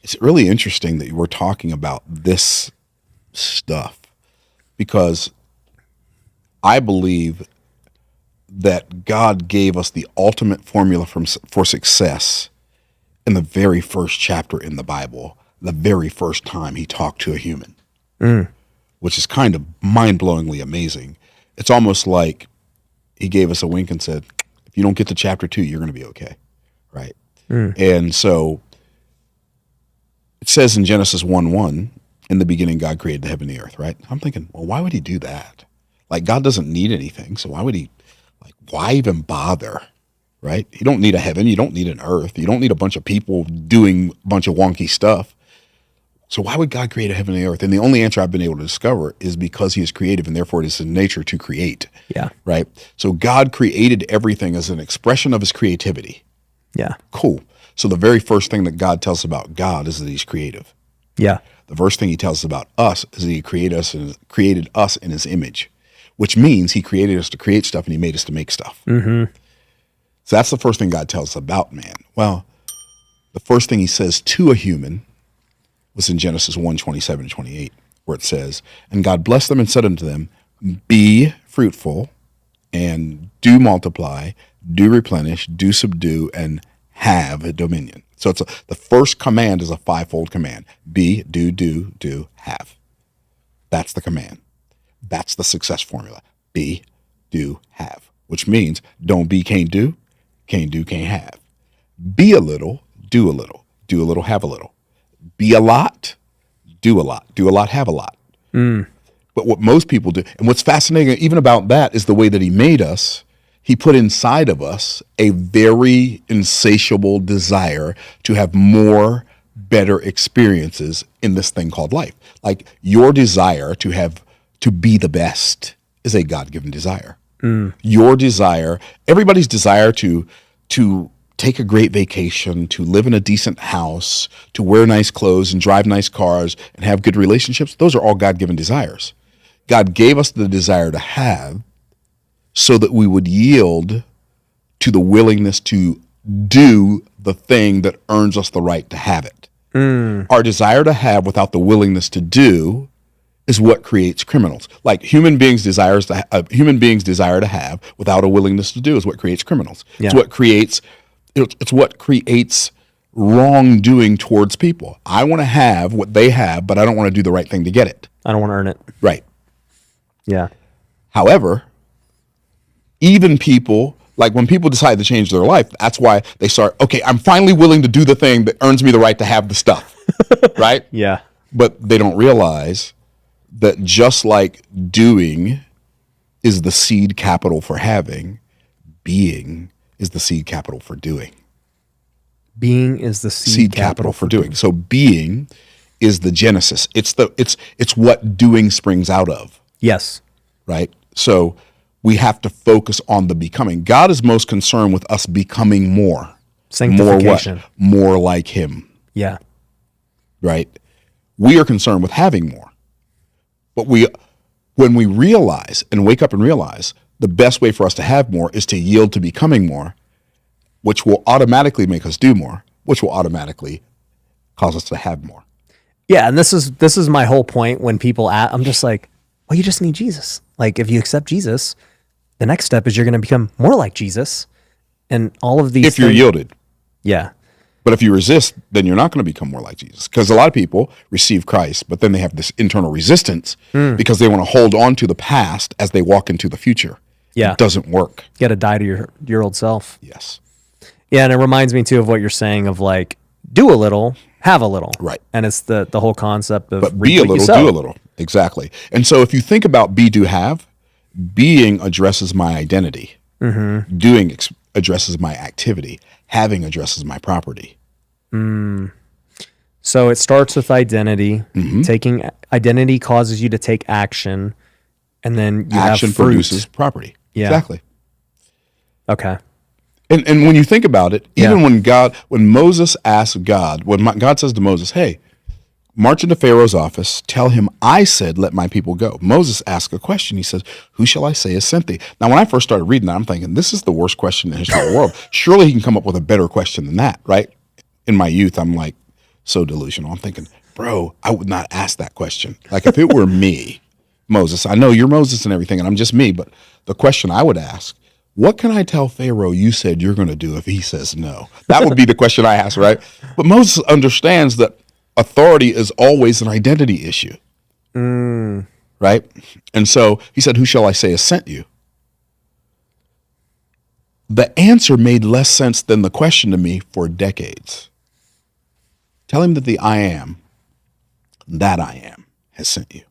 It's really interesting that we're talking about this stuff because I believe that God gave us the ultimate formula for success in the very first chapter in the Bible, the very first time he talked to a human, which is kind of mind-blowingly amazing. It's almost like he gave us a wink and said, if you don't get to chapter 2, you're going to be okay, right? And so it says in Genesis 1:1, in the beginning, God created the heaven and the earth, right? I'm thinking, well, why would he do that? Like, God doesn't need anything, so why would he, like, why even bother, right? You don't need a heaven. You don't need an earth. You don't need a bunch of people doing a bunch of wonky stuff. So why would God create a heaven and the earth? And the only answer I've been able to discover is because he is creative, and therefore it is in nature to create. Yeah. Right? So God created everything as an expression of his creativity. Yeah. Cool. So the very first thing that God tells us about God is that he's creative. Yeah. The first thing he tells us about us is that he created us in his image, which means he created us to create stuff and he made us to make stuff. So that's the first thing God tells us about man. Well, the first thing he says to a human was in Genesis 1:27-28, where it says, and God blessed them and said unto them, be fruitful and do multiply, do replenish, do subdue, and have dominion. So the first command is a fivefold command. Be, do, have. That's the command. That's the success formula. Be, do, have. Which means don't be, can't do, can't have. Be a little, do a little, have a little. Be a lot, do a lot, have a lot. But what most people do, and what's fascinating even about that is the way that he made us. He put inside of us a very insatiable desire to have more, better experiences in this thing called life. Like your desire to be the best is a God-given desire. Your desire, everybody's desire to take a great vacation, to live in a decent house, to wear nice clothes and drive nice cars and have good relationships, those are all God-given desires. God gave us the desire to have so that we would yield to the willingness to do the thing that earns us the right to have it. Our desire to have without the willingness to do is what creates criminals. Like human beings' desire to have without a willingness to do is what creates criminals. Yeah. It's what creates wrongdoing towards people. I want to have what they have, but I don't want to do the right thing to get it. I don't want to earn it. Right. Yeah. However, even people, like when people decide to change their life, that's why they start, okay, I'm finally willing to do the thing that earns me the right to have the stuff. Right? Yeah. But they don't realize that just like doing is the seed capital for having, being is the seed capital for doing. Being is the seed capital for doing. So being is the genesis. It's what doing springs out of. Yes. Right? So we have to focus on the becoming. God is most concerned with us becoming more. Sanctification. More like him. Yeah. Right? We are concerned with having more. But when we realize and wake up and realize the best way for us to have more is to yield to becoming more, which will automatically make us do more, which will automatically cause us to have more. Yeah, and this is my whole point when people I'm just like, well, you just need Jesus. Like if you accept Jesus, the next step is you're going to become more like Jesus, and all of these if you're yielded. Yeah. But if you resist, then you're not going to become more like Jesus. Because a lot of people receive Christ, but then they have this internal resistance because they want to hold on to the past as they walk into the future. Yeah. It doesn't work. You got to die to your old self. Yes. Yeah, and it reminds me too of what you're saying of like, do a little, have a little. Right. And it's the whole concept of but be a little, do a little. Exactly. And so if you think about be, do, have, being addresses my identity. Doing addresses my activity. Having addresses my property. So it starts with identity. Taking identity causes you to take action, and then you action have fruit. Produces property. Yeah. Exactly. Okay. And when you think about it, even when Moses asked God, God says to Moses, hey, march into Pharaoh's office, tell him I said, let my people go. Moses asked a question. He says, who shall I say has sent thee? Now, when I first started reading that, I'm thinking, this is the worst question in the history of the world. Surely he can come up with a better question than that, right? In my youth, I'm like so delusional. I'm thinking, bro, I would not ask that question. Like if it were me, Moses, I know you're Moses and everything, and I'm just me, but the question I would ask, what can I tell Pharaoh you said you're going to do if he says no? That would be the question I ask, right? But Moses understands that authority is always an identity issue, right? And so he said, who shall I say has sent you? The answer made less sense than the question to me for decades. Tell him that the I am, that I am, has sent you.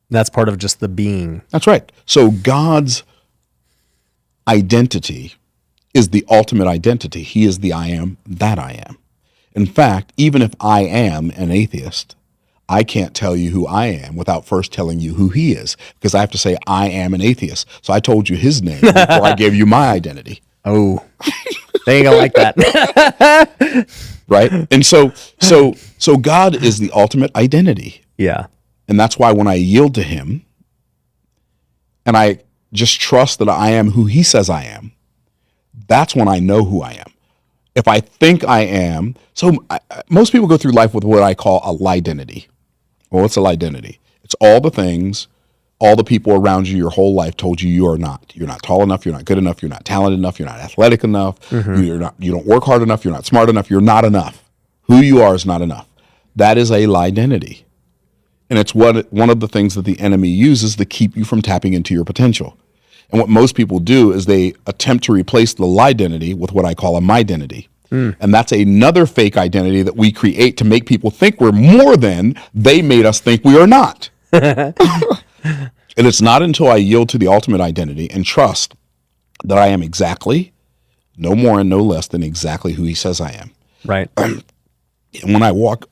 That's part of just the being. That's right. So God's identity is the ultimate identity. He is the I am, that I am. In fact, even if I am an atheist, I can't tell you who I am without first telling you who he is, because I have to say I am an atheist. So I told you his name before I gave you my identity. Oh, they ain't gonna like that. Right? And so God is the ultimate identity. Yeah. And that's why when I yield to him and I just trust that I am who he says I am, that's when I know who I am. If I think I am, most people go through life with what I call a lie-identity. Well, what's a lie-identity? It's all the things, all the people around you your whole life told you you are not. You're not tall enough, you're not good enough, you're not talented enough, you're not athletic enough, you don't work hard enough, you're not smart enough, you're not enough. Who you are is not enough. That is a lie-identity. And it's one of the things that the enemy uses to keep you from tapping into your potential. And what most people do is they attempt to replace the lie-identity with what I call a my-identity. And that's another fake identity that we create to make people think we're more than they made us think we are not. And it's not until I yield to the ultimate identity and trust that I am exactly, no more and no less than exactly who he says I am. Right. And when I walk,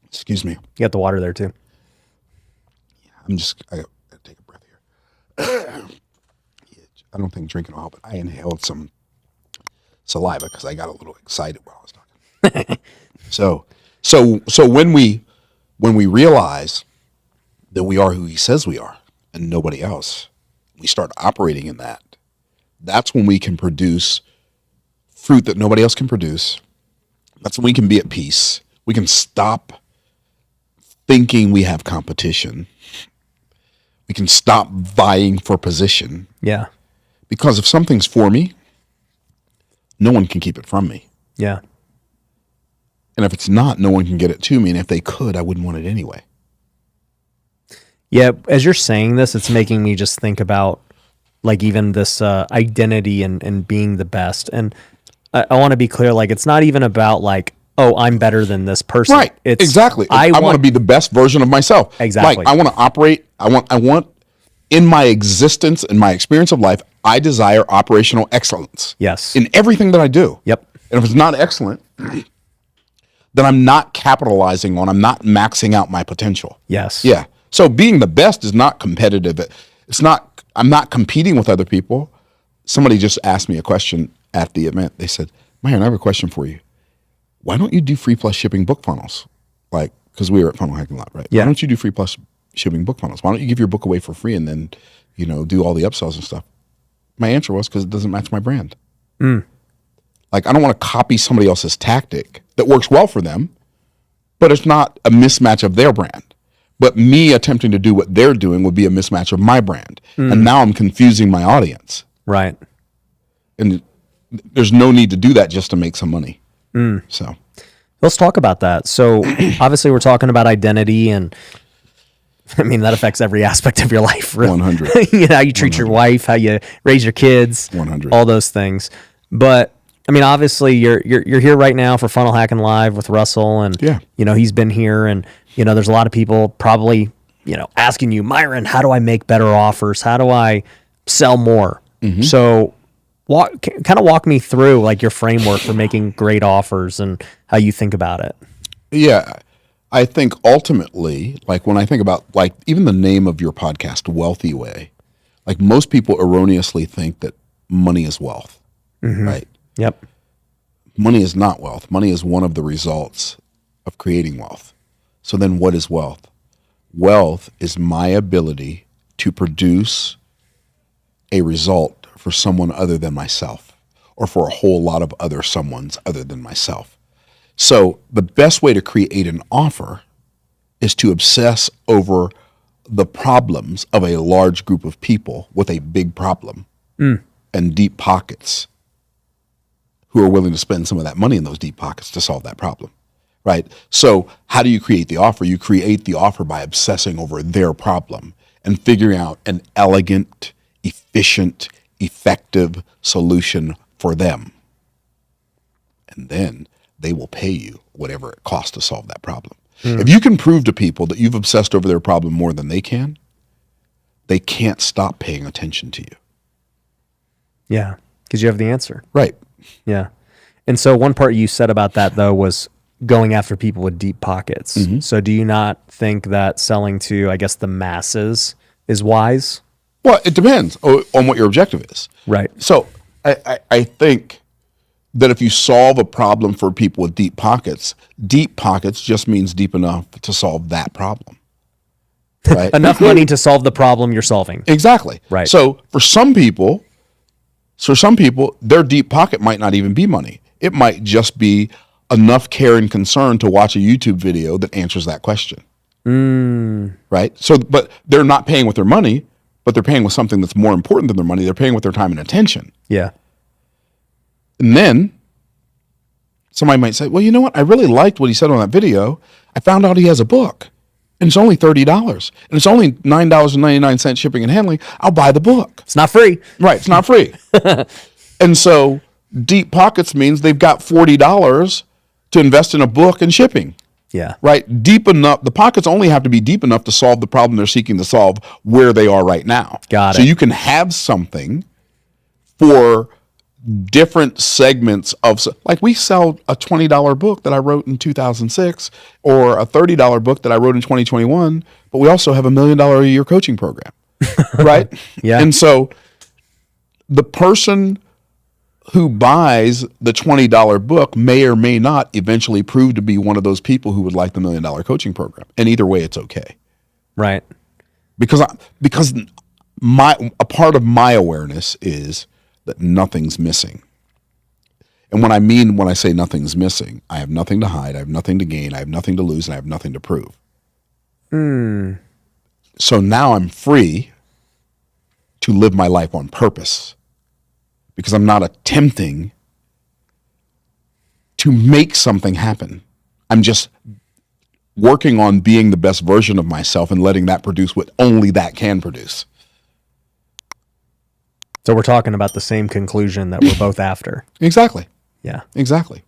excuse me. You got the water there too. I gotta take a breath here. I don't think drinking will help, but I inhaled some saliva because I got a little excited while I was talking. So when we realize that we are who he says we are and nobody else, we start operating in that. That's when we can produce fruit that nobody else can produce. That's when we can be at peace. We can stop thinking we have competition. We can stop vying for position. Yeah. Because if something's for me, no one can keep it from me. Yeah. And if it's not, no one can get it to me. And if they could, I wouldn't want it anyway. Yeah. As you're saying this, it's making me just think about like even this identity and being the best. And I want to be clear, like it's not even about like, oh, I'm better than this person. Right. It's exactly. I want to be the best version of myself. Exactly. Like I want to operate. I want in my existence, in my experience of life, I desire operational excellence. Yes. In everything that I do. Yep. And if it's not excellent, then I'm not capitalizing on, I'm not maxing out my potential. Yes. Yeah. So being the best is not competitive. I'm not competing with other people. Somebody just asked me a question at the event. They said, Myron, I have a question for you. Why don't you do free plus shipping book funnels? Like, because we were at Funnel Hacking Lab, right? Yeah. Why don't you do free plus shipping book funnels? Why don't you give your book away for free and then, do all the upsells and stuff? My answer was because it doesn't match my brand. Like, I don't want to copy somebody else's tactic that works well for them, but it's not a mismatch of their brand. But me attempting to do what they're doing would be a mismatch of my brand. And now I'm confusing my audience. Right. And there's no need to do that just to make some money. So let's talk about that. So obviously we're talking about identity, and I mean, that affects every aspect of your life. Really. 100. How you treat 100. your wife, how you raise your kids, 100. all those things. But I mean, obviously you're here right now for Funnel Hacking Live with Russell, and Yeah. He's been here, and there's a lot of people probably asking you, Myron, how do I make better offers? How do I sell more? So walk me through like your framework for making great offers and how you think about it. Yeah. I think ultimately, like when I think about like even the name of your podcast, Wealthy Way, like most people erroneously think that money is wealth, right? Yep. Money is not wealth. Money is one of the results of creating wealth. So then what is wealth? Wealth is my ability to produce a result for someone other than myself, or for a whole lot of other someones other than myself. So the best way to create an offer is to obsess over the problems of a large group of people with a big problem and deep pockets who are willing to spend some of that money in those deep pockets to solve that problem, right? So how do you create the offer? You create the offer by obsessing over their problem and figuring out an elegant, efficient, effective solution for them. And then they will pay you whatever it costs to solve that problem. If you can prove to people that you've obsessed over their problem more than they can't stop paying attention to you. Yeah, because you have the answer. Right. Yeah. And so one part you said about that, though, was going after people with deep pockets. So do you not think that selling to, I guess, the masses is wise? Well, it depends on what your objective is. Right. So I think that if you solve a problem for people with deep pockets just means deep enough to solve that problem. Right? Enough money to solve the problem you're solving. Exactly. Right. So for some people, their deep pocket might not even be money. It might just be enough care and concern to watch a YouTube video that answers that question. Right? So, but they're not paying with their money, but they're paying with something that's more important than their money. They're paying with their time and attention. Yeah. And then somebody might say, well, you know what? I really liked what he said on that video. I found out he has a book and it's only $30 and it's only $9.99 shipping and handling. I'll buy the book. It's not free. Right. It's not free. And so deep pockets means they've got $40 to invest in a book and shipping. Yeah. Right. Deep enough. The pockets only have to be deep enough to solve the problem they're seeking to solve where they are right now. Got it. So you can have something for different segments of, like we sell a $20 book that I wrote in 2006 or a $30 book that I wrote in 2021, but we also have $1 million a year coaching program. Right. Yeah. And so the person who buys the $20 book may or may not eventually prove to be one of those people who would like the $1 million coaching program. And either way, it's okay. Right. Because a part of my awareness is that nothing's missing. And when I say nothing's missing, I have nothing to hide, I have nothing to gain, I have nothing to lose, and I have nothing to prove. So now I'm free to live my life on purpose because I'm not attempting to make something happen. I'm just working on being the best version of myself and letting that produce what only that can produce. So we're talking about the same conclusion that we're both after. Exactly. Yeah. Exactly.